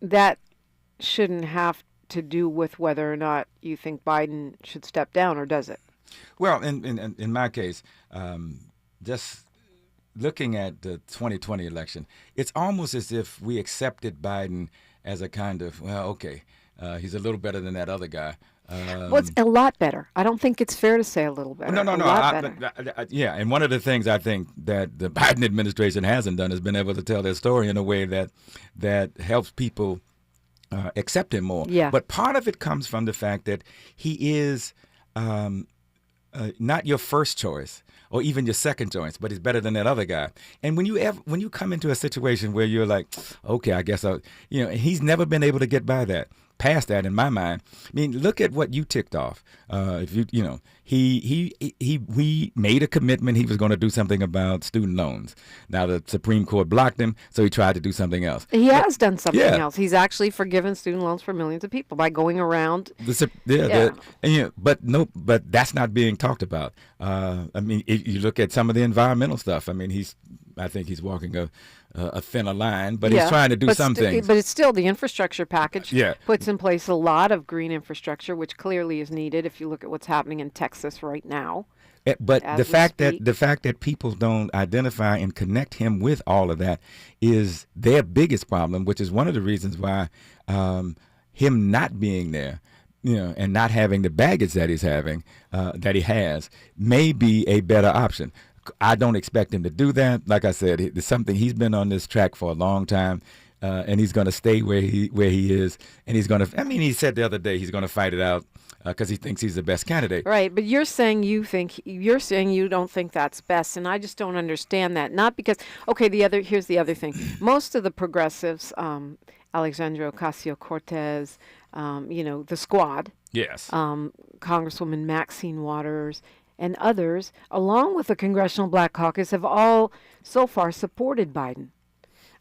that shouldn't have to do with whether or not you think Biden should step down, or does it? Well, in my case, just looking at the 2020 election, it's almost as if we accepted Biden as a kind of, he's a little better than that other guy. Well, it's a lot better. I don't think it's fair to say a little better. No. Yeah, and one of the things I think that the Biden administration hasn't done is been able to tell their story in a way that helps people accept him more. Yeah. But part of it comes from the fact that he is not your first choice or even your second choice, but he's better than that other guy. And when you come into a situation where you're like, okay, I guess he's never been able to get past that in my mind. I mean, look at what you ticked off. He made a commitment he was going to do something about student loans. Now the Supreme Court blocked him, so he tried to do something else. He has done something else. He's actually forgiven student loans for millions of people by going around. But that's not being talked about. If you look at some of the environmental stuff. I think he's walking a thinner line, but he's trying to do some things. But it's still the infrastructure package puts in place a lot of green infrastructure, which clearly is needed if you look at what's happening in Texas right now. But the fact that people don't identify and connect him with all of that is their biggest problem, which is one of the reasons why him not being there, and not having the baggage that he's having, that he has, may be a better option. I don't expect him to do that. Like I said, it's something he's been on this track for a long time, and he's going to stay where he is. And he's going to. He said the other day he's going to fight it out because he thinks he's the best candidate. Right, but you're saying you don't think that's best, and I just don't understand that. Not because here's the other thing. Most of the progressives, Alexandria Ocasio-Cortez, the squad. Yes. Congresswoman Maxine Waters and others, along with the Congressional Black Caucus, have all so far supported Biden.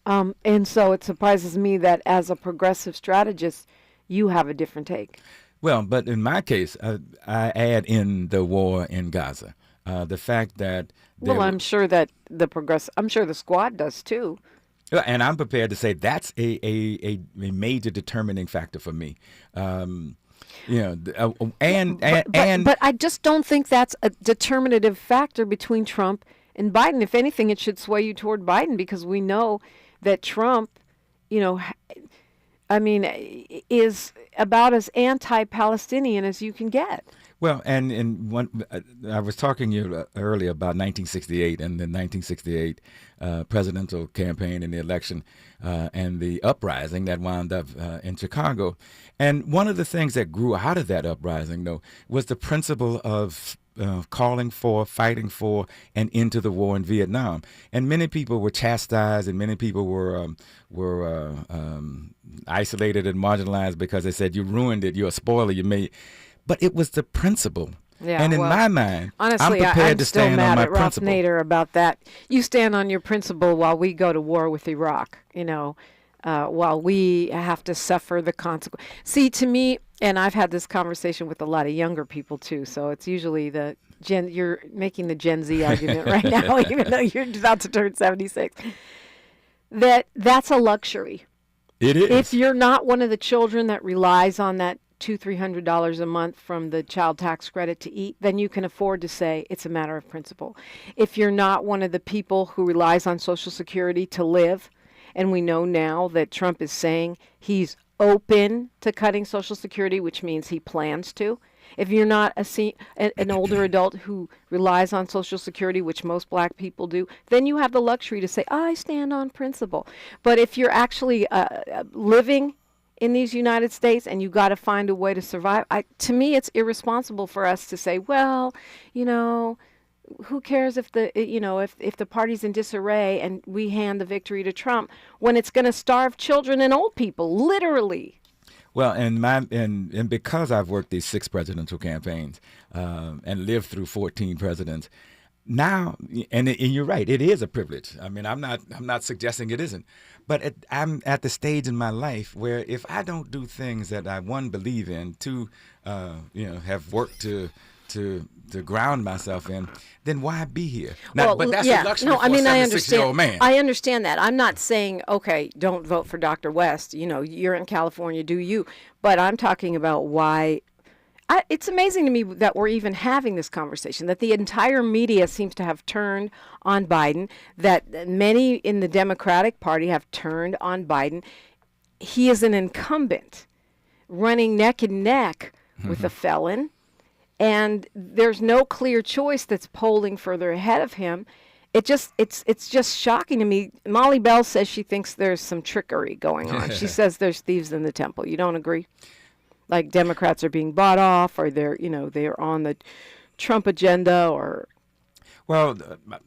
And so it surprises me that as a progressive strategist, you have a different take. Well, but in my case, I add in the war in Gaza. The fact that... I'm sure that I'm sure the squad does too. And I'm prepared to say that's a major determining factor for me. But I just don't think that's a determinative factor between Trump and Biden. If anything, it should sway you toward Biden, because we know that Trump, is about as anti-Palestinian as you can get. Well, and I was talking to you earlier about 1968 and the 1968 presidential campaign and the election and the uprising that wound up in Chicago. And one of the things that grew out of that uprising, though, was the principle of calling for, fighting for, and into the war in Vietnam. And many people were chastised, and many people were isolated and marginalized because they said, "You ruined it. You're a spoiler. You made." But it was the principle. Yeah, and in my mind, honestly, I'm prepared to stand on my principle. I'm still mad at Ralph Nader about that. You stand on your principle while we go to war with Iraq, while we have to suffer the consequence. See, to me, and I've had this conversation with a lot of younger people, too, so it's usually you're making the Gen Z argument right now, even though you're about to turn 76. That's a luxury. It is. If you're not one of the children that relies on that $200-300 a month from the child tax credit to eat, then you can afford to say it's a matter of principle. If you're not one of the people who relies on Social Security to live, and we know now that Trump is saying he's open to cutting Social Security, which means he plans to. If you're not an older adult who relies on Social Security, which most black people do, then you have the luxury to say, I stand on principle. But if you're actually living in these United States and you got to find a way to survive, to me it's irresponsible for us to say, well, who cares if the party's in disarray and we hand the victory to Trump when it's going to starve children and old people, literally. Well, and because I've worked these 6 presidential campaigns and lived through 14 presidents, now, and you're right, it is a privilege. I mean, I'm not suggesting it isn't, but I'm at the stage in my life where if I don't do things that I, one, believe in, two, have worked to ground myself in, then why be here? Now, but that's a luxury for a 76-year-old man. I understand that. I'm not saying, okay, don't vote for Dr. West. You're in California, do you? But I'm talking about why. It's amazing to me that we're even having this conversation, that the entire media seems to have turned on Biden, that many in the Democratic Party have turned on Biden. He is an incumbent running neck and neck with a felon, and there's no clear choice that's polling further ahead of him. It's just shocking to me. Molly Bell says she thinks there's some trickery going on. She says there's thieves in the temple. You don't agree? Like Democrats are being bought off, or they're on the Trump agenda, or. Well,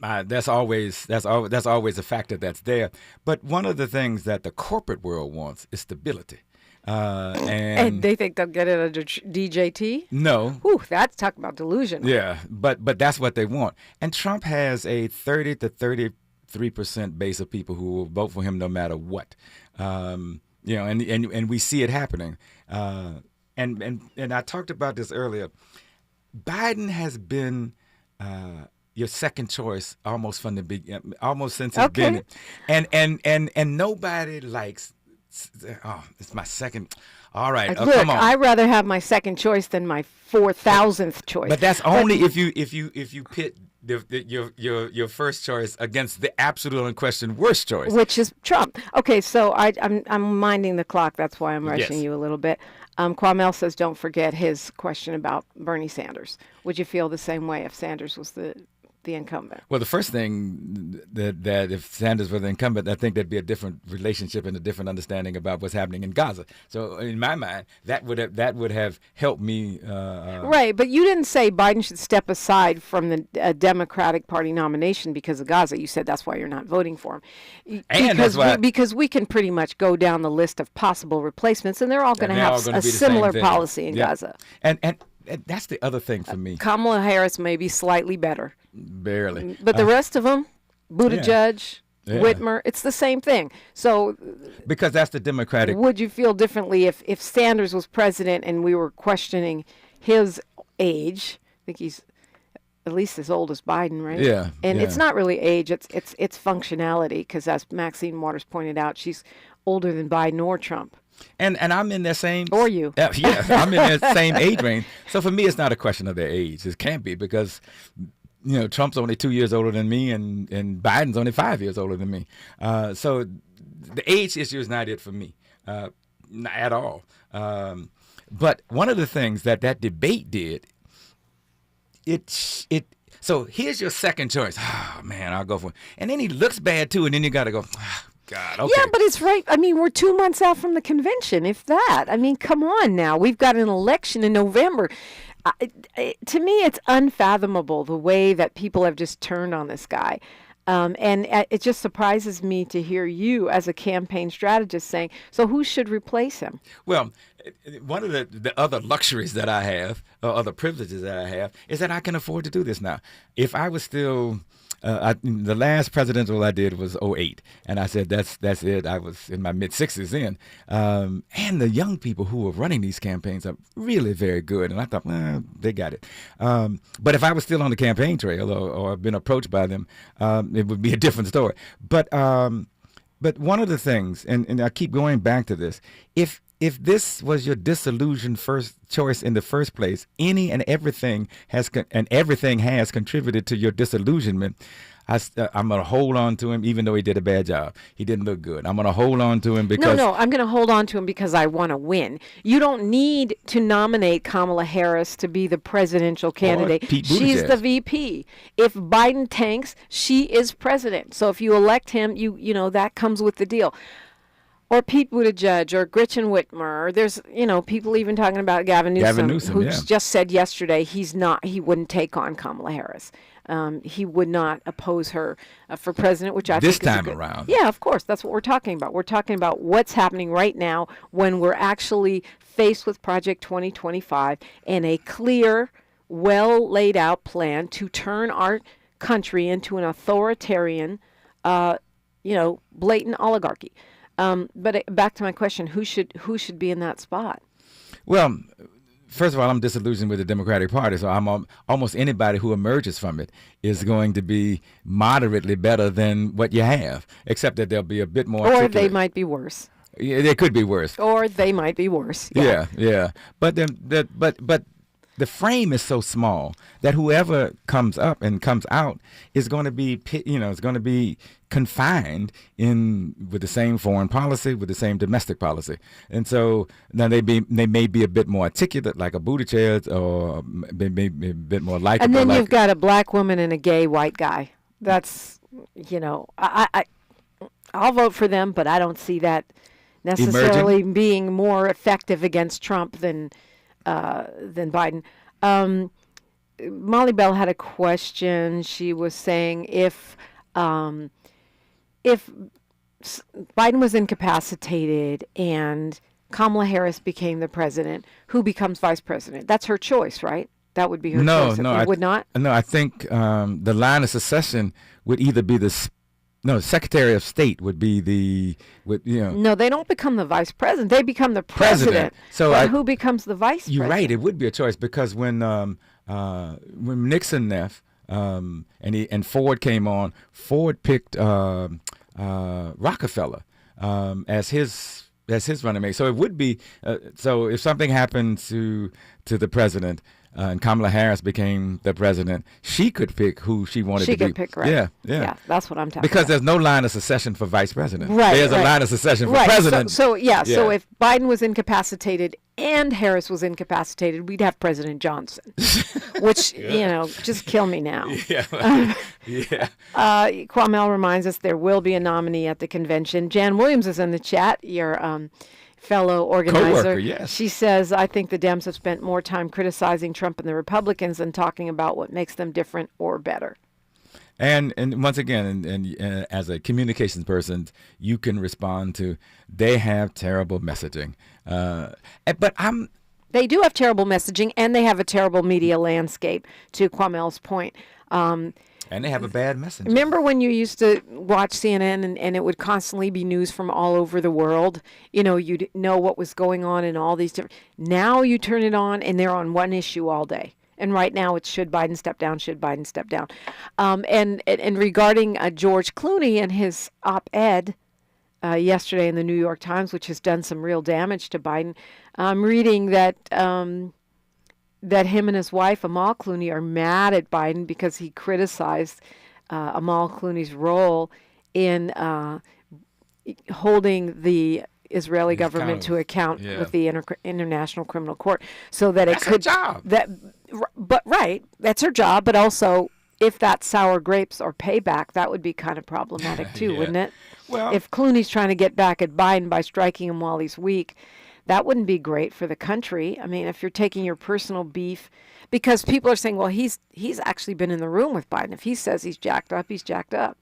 that's always a factor that's there. But one of the things that the corporate world wants is stability. And they think they'll get it under DJT? No. Whew, that's talking about delusion. Yeah, but that's what they want. And Trump has a 30 to 33% base of people who will vote for him no matter what. And we see it happening. And I talked about this earlier. Biden has been your second choice almost from the beginning, almost since he's been. And nobody likes. Oh, it's my second. All right, look, come on. I'd rather have my second choice than my 4,000th choice. But that's only if you pit your first choice against the absolute unquestioned worst choice, which is Trump. Okay, so I'm minding the clock. That's why I'm rushing you a little bit. Kwamel says, don't forget his question about Bernie Sanders. Would you feel the same way if Sanders was the incumbent? Well, the first thing that if Sanders were the incumbent, I think there'd be a different relationship and a different understanding about what's happening in Gaza. So in my mind, that would have helped me. Right, but you didn't say Biden should step aside from the Democratic Party nomination because of Gaza. You said that's why you're not voting for him. Because we can pretty much go down the list of possible replacements, and they're all going to have a similar policy in Gaza. And that's the other thing for me. Kamala Harris may be slightly better. Barely. But the rest of them, Buttigieg, Whitmer, it's the same thing. So because that's the Democratic. Would you feel differently if Sanders was president and we were questioning his age? I think he's at least as old as Biden, right? Yeah. And it's not really age, it's functionality, because as Maxine Waters pointed out, she's older than Biden or Trump. And I'm in that same. Or you. Yeah, I'm in that same age range. So for me, it's not a question of their age. It can't be, because Trump's only 2 years older than me, and Biden's only 5 years older than me. So the age issue is not it for me, not at all. But one of the things that debate did So here's your second choice. Oh man, I'll go for it. And then he looks bad too, and then you got to go. Oh, God, okay. Yeah, but it's right. I mean, we're 2 months out from the convention, if that. I mean, come on now. We've got an election in November. To me, it's unfathomable the way that people have just turned on this guy. And it just surprises me to hear you as a campaign strategist saying, so who should replace him? Well, one of the other luxuries that I have, or other privileges that I have, is that I can afford to do this now. If I was still... the last presidential I did was 2008, and I said, that's it. I was in my mid-60s then. And the young people who were running these campaigns are really very good, and I thought, well, they got it. But if I was still on the campaign trail or been approached by them, it would be a different story. But one of the things, and I keep going back to this, if this was your disillusioned first choice in the first place, any and everything has contributed to your disillusionment. I'm going to hold on to him even though he did a bad job. He didn't look good. I'm going to hold on to him because... No, I'm going to hold on to him because I want to win. You don't need to nominate Kamala Harris to be the presidential candidate. She's the VP. If Biden tanks, she is president. So if you elect him, you know that comes with the deal. Or Pete Buttigieg or Gretchen Whitmer. Or there's, people even talking about Gavin Newsom who just said yesterday he wouldn't take on Kamala Harris. He would not oppose her for president, which I think is this time around. Yeah, of course. That's what we're talking about. We're talking about what's happening right now when we're actually faced with Project 2025 and a clear, well laid out plan to turn our country into an authoritarian, blatant oligarchy. But back to my question, who should be in that spot? Well, first of all, I'm disillusioned with the Democratic Party, so I'm almost anybody who emerges from it is going to be moderately better than what you have, except that they'll be a bit more articulate. Or they might be worse. Yeah, they could be worse. Or they might be worse. Yeah. But the frame is so small that whoever comes up and comes out is going to be, is going to be confined with the same foreign policy, with the same domestic policy. And so now they may be a bit more articulate, like a Buttigieg, or maybe a bit more likable. And then you've got a black woman and a gay white guy. That's, I'll vote for them, but I don't see that necessarily being more effective against Trump than Biden. Molly Bell had a question. She was saying if Biden was incapacitated and Kamala Harris became the president, who becomes vice president? That's her choice, right? That would be her choice. No, it would not. No, I think the line of succession would either be the Secretary of State would be No, they don't become the vice president. They become the president. So who becomes the vice president? You're right. It would be a choice because when Nixon left and Ford came on, Ford picked Rockefeller as his running mate. So it would be so if something happened to the president. And Kamala Harris became the president, she could pick who she wanted to be. She could pick, right? Yeah, that's what I'm talking about. Because there's no line of succession for vice president. Right, There's a line of succession for president. So if Biden was incapacitated and Harris was incapacitated, we'd have President Johnson, which, just kill me now. Kwamel reminds us there will be a nominee at the convention. Jan Williams is in the chat. Your fellow organizer. Co-worker, yes. She says, I think the Dems have spent more time criticizing Trump and the Republicans than talking about what makes them different or better. And once again, and as a communications person, you can respond to, they have terrible messaging. But they do have terrible messaging, and they have a terrible media landscape, to Kwamel's point. And they have a bad message. Remember when you used to watch CNN and it would constantly be news from all over the world? You'd know what was going on in all these different... Now you turn it on and they're on one issue all day. And right now it's should Biden step down, should Biden step down. And regarding George Clooney and his op-ed yesterday in the New York Times, which has done some real damage to Biden, I'm reading that... that him and his wife, Amal Clooney, are mad at Biden because he criticized Amal Clooney's role in holding the Israeli government to account with the International Criminal Court, so that that's it could. Her job. That's her job. But also, if that's sour grapes or payback, that would be kind of problematic too, wouldn't it? Well, if Clooney's trying to get back at Biden by striking him while he's weak, that wouldn't be great for the country. I mean, if you're taking your personal beef, because people are saying, well, he's actually been in the room with Biden. If he says he's jacked up, he's jacked up.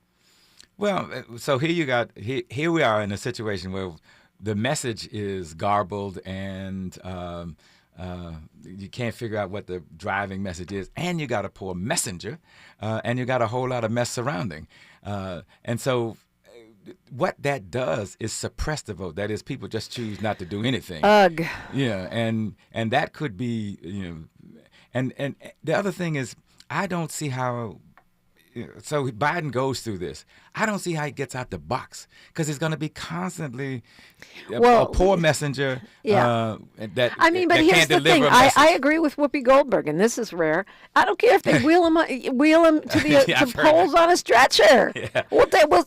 Well, so here we are in a situation where the message is garbled and you can't figure out what the driving message is, and you got a poor messenger, and you got a whole lot of mess surrounding, and so. What that does is suppress the vote. That is, people just choose not to do anything. Ugh. Yeah, and that could be, and the other thing is, I don't see how. So Biden goes through this. I don't see how he gets out the box, because he's going to be constantly a poor messenger. Yeah. That but here's the thing. I agree with Whoopi Goldberg, and this is rare. I don't care if they wheel him to the polls on a stretcher. Yeah.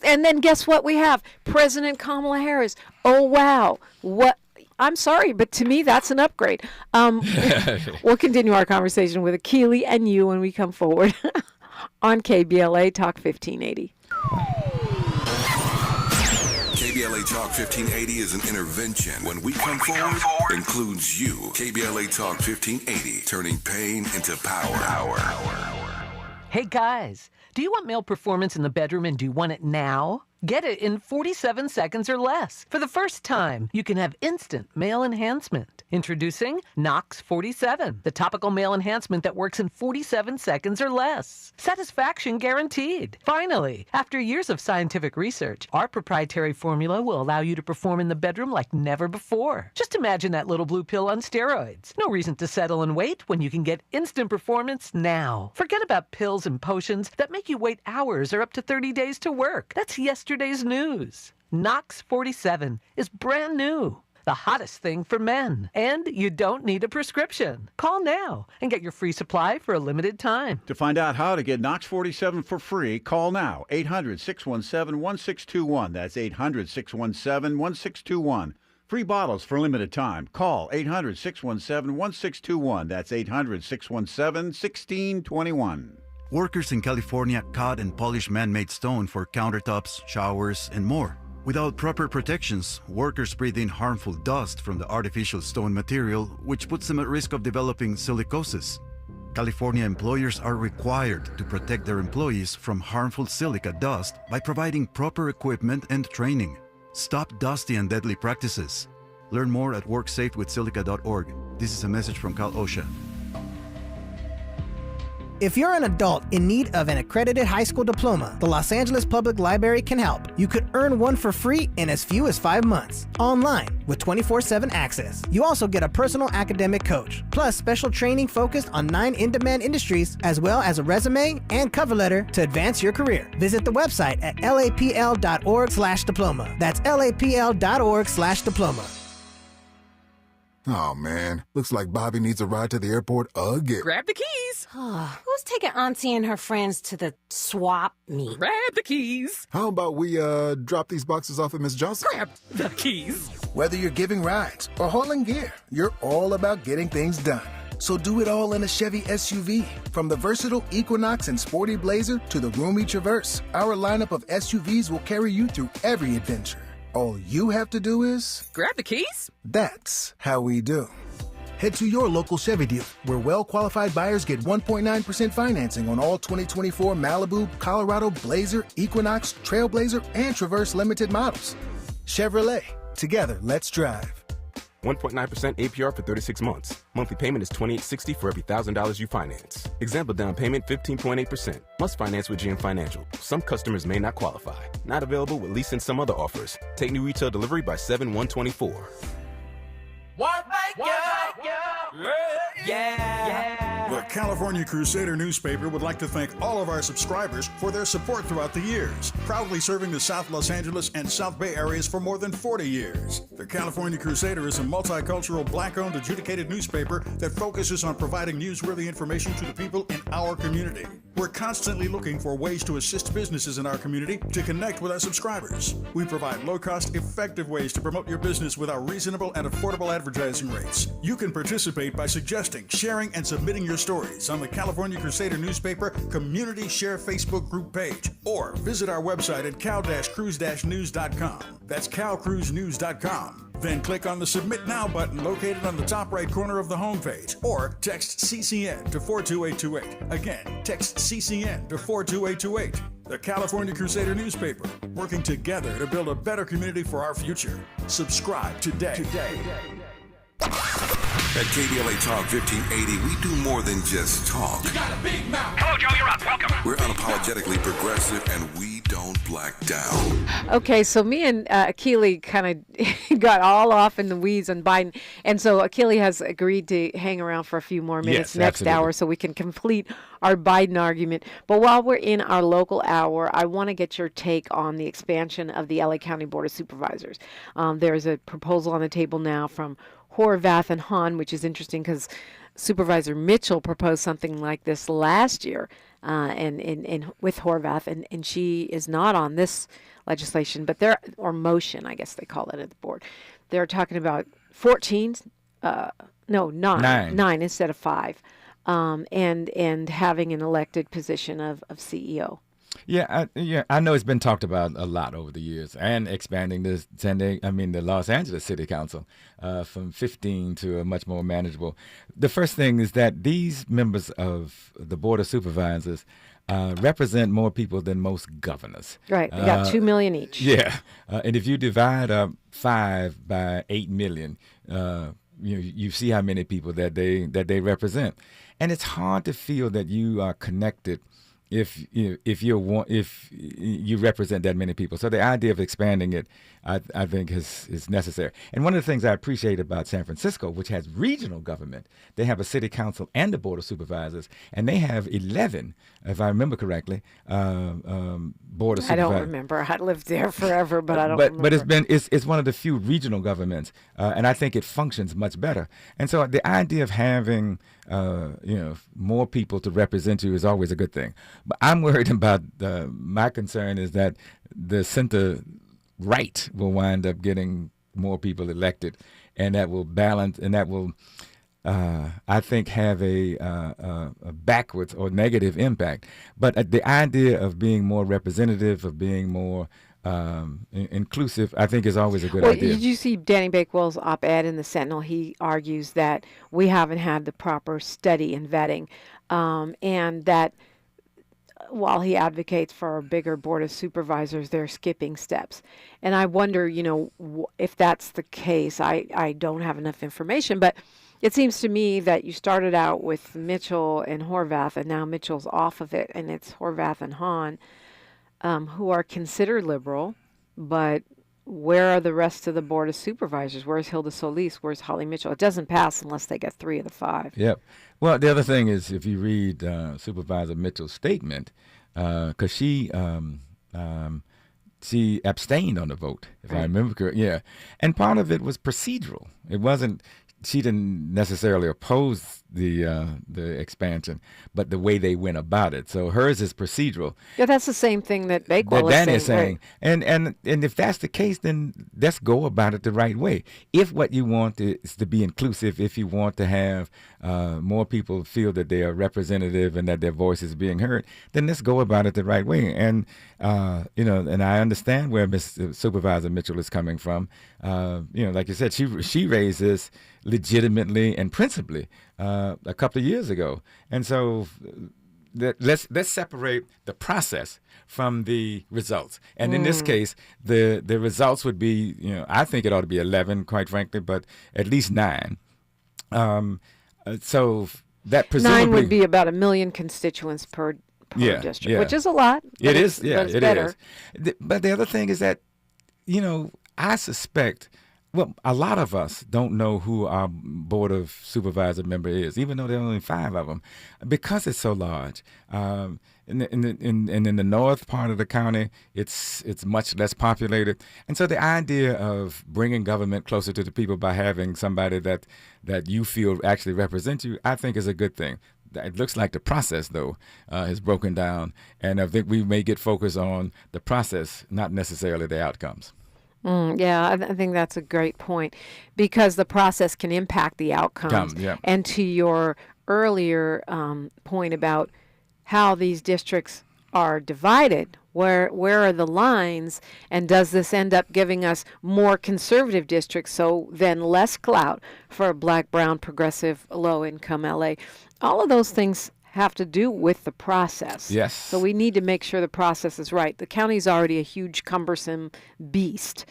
And then guess what we have? President Kamala Harris. Oh wow, what? I'm sorry, but to me, that's an upgrade. We'll continue our conversation with Akili and you when we come forward. On KBLA Talk 1580. KBLA Talk 1580 is an intervention. When we come forward, includes you. KBLA Talk 1580, turning pain into power. Hey guys, do you want male performance in the bedroom and do you want it now? Get it in 47 seconds or less. For the first time, you can have instant male enhancement. Introducing Nox 47, the topical male enhancement that works in 47 seconds or less. Satisfaction guaranteed. Finally, after years of scientific research, our proprietary formula will allow you to perform in the bedroom like never before. Just imagine that little blue pill on steroids. No reason to settle and wait when you can get instant performance now. Forget about pills and potions that make you wait hours or up to 30 days to work. That's yesterday's news. Nox 47 is brand new. The hottest thing for men. And you don't need a prescription. Call now and get your free supply for a limited time. To find out how to get Nox 47 for free, call now. 800-617-1621. That's 800-617-1621. Free bottles for limited time. Call 800-617-1621. That's 800-617-1621. Workers in California cut and polish man-made stone for countertops, showers, and more. Without proper protections, workers breathe in harmful dust from the artificial stone material, which puts them at risk of developing silicosis. California employers are required to protect their employees from harmful silica dust by providing proper equipment and training. Stop dusty and deadly practices. Learn more at worksafewithsilica.org. This is a message from Cal OSHA. If you're an adult in need of an accredited high school diploma, the Los Angeles Public Library can help. You could earn one for free in as few as 5 months, online with 24/7 access. You also get a personal academic coach, plus special training focused on 9 in-demand industries, as well as a resume and cover letter to advance your career. Visit the website at lapl.org/diploma. That's lapl.org/diploma. Oh, man. Looks like Bobby needs a ride to the airport again. Grab the keys. Who's taking Auntie and her friends to the swap meet? Grab the keys. How about we drop these boxes off at Miss Johnson? Grab the keys. Whether you're giving rides or hauling gear, you're all about getting things done. So do it all in a Chevy SUV. From the versatile Equinox and sporty Blazer to the roomy Traverse, our lineup of SUVs will carry you through every adventure. All you have to do is... grab the keys? That's how we do. Head to your local Chevy dealer, where well-qualified buyers get 1.9% financing on all 2024 Malibu, Colorado, Blazer, Equinox, Trailblazer, and Traverse Limited models. Chevrolet. Together, let's drive. 1.9% APR for 36 months. Monthly payment is $28.60 for every $1,000 you finance. Example down payment 15.8%. Must finance with GM Financial. Some customers may not qualify. Not available with lease and some other offers. Take new retail delivery by 7/1/24. The California Crusader newspaper would like to thank all of our subscribers for their support throughout the years, proudly serving the South Los Angeles and South Bay areas for more than 40 years. The California Crusader is a multicultural, black-owned, adjudicated newspaper that focuses on providing newsworthy information to the people in our community. We're constantly looking for ways to assist businesses in our community to connect with our subscribers. We provide low-cost, effective ways to promote your business with our reasonable and affordable advertising rates. You can participate by suggesting, sharing, and submitting your stories on the California Crusader newspaper Community Share Facebook group page, or visit our website at cal-cruise-news.com. That's calcruisenews.com. Then click on the Submit Now button located on the top right corner of the homepage, or text CCN to 42828. Again, text CCN to 42828. The California Crusader newspaper, working together to build a better community for our future. Subscribe today. At KBLA Talk 1580, we do more than just talk. You got a big mouth. Hello, Joe, you're up. Welcome. We're unapologetically progressive, and we don't black down. Okay, so me and Akili kind of got all off in the weeds on Biden. And so Akili has agreed to hang around for a few more minutes next hour so we can complete our Biden argument. But while we're in our local hour, I want to get your take on the expansion of the LA County Board of Supervisors. There's a proposal on the table now from Horvath and Hahn, which is interesting because Supervisor Mitchell proposed something like this last year and with Horvath, and she is not on this legislation, but or motion, I guess they call it at the board. They're talking about 9 instead of 5, and having an elected position of CEO. I know it's been talked about a lot over the years, and expanding the Los Angeles City Council from 15 to a much more manageable. The first thing is that these members of the Board of Supervisors represent more people than most governors. Right, they got 2 million each. Yeah, and if you divide up 5 by 8 million, you see how many people that they represent, and it's hard to feel that you are connected if you represent that many people. So the idea of expanding it, I think is necessary. And one of the things I appreciate about San Francisco, which has regional government, they have a city council and a board of supervisors, and they have 11, if I remember correctly, board of supervisors. I don't remember. I lived there forever, but I don't remember. But it's one of the few regional governments, and I think it functions much better. And so the idea of having more people to represent you is always a good thing. But I'm worried about my concern is that the center right will wind up getting more people elected, and that will balance, and that will, I think, have a backwards or negative impact. But the idea of being more representative, of being more inclusive, I think is always a good idea. Did you see Danny Bakewell's op-ed in the Sentinel? He argues that we haven't had the proper study and vetting, and that while he advocates for a bigger board of supervisors, they're skipping steps. And I wonder, if that's the case. I don't have enough information, but it seems to me that you started out with Mitchell and Horvath, and now Mitchell's off of it, and it's Horvath and Hahn, who are considered liberal, but where are the rest of the board of supervisors? Where's Hilda Solis? Where's Holly Mitchell? It doesn't pass unless they get 3 of the 5. Yep. Well, the other thing is, if you read Supervisor Mitchell's statement, because she abstained on the vote, if I remember correctly. Yeah, and part of it was procedural. It wasn't. She didn't necessarily oppose the expansion, but the way they went about it. So hers is procedural. Yeah, that's the same thing that Bakewell is saying. Right. And if that's the case, then let's go about it the right way. If what you want is to be inclusive, if you want to have more people feel that they are representative and that their voice is being heard, then let's go about it the right way. And and I understand where Supervisor Mitchell is coming from. Like you said, she raised this legitimately and principally a couple of years ago, and so let's separate the process from the results. And in this case, the results would be, I think it ought to be 11, quite frankly, but at least 9. So that presumably 9 would be about 1 million constituents per district, which is a lot. It is, it better. is. But the other thing is that, I suspect. Well, a lot of us don't know who our Board of Supervisor member is, even though there are only 5 of them, because it's so large. In the north part of the county, it's much less populated. And so the idea of bringing government closer to the people by having somebody that you feel actually represents you, I think is a good thing. it looks like the process, though, is broken down. And I think we may get focused on the process, not necessarily the outcomes. Yeah, I think that's a great point, because the process can impact the outcomes. Yeah. And to your earlier point about how these districts are divided, where are the lines, and does this end up giving us more conservative districts, so then less clout for Black, brown, progressive, low-income LA? All of those things have to do with the process. Yes. So we need to make sure the process is right. The county's already a huge, cumbersome beast.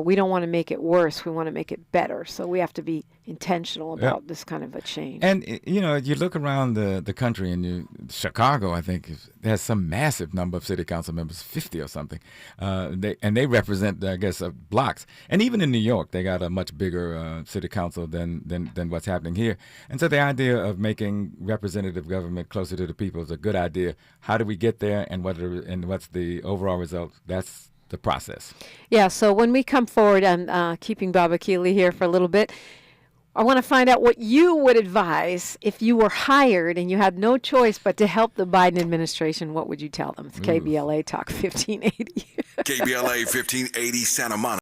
We don't want to make it worse. We want to make it better. So we have to be intentional about this kind of a change. And, you know, you look around the country, and Chicago, I think, has some massive number of city council members, 50 or something. They represent, I guess, blocks. And even in New York, they got a much bigger city council than what's happening here. And so the idea of making representative government closer to the people is a good idea. How do we get there, and what's the overall result? That's the process. Yeah, so when we come forward, I'm keeping Bob Akili here for a little bit. I want to find out what you would advise if you were hired and you had no choice but to help the Biden administration. What would you tell them? It's KBLA Talk 1580. KBLA 1580 Santa Monica.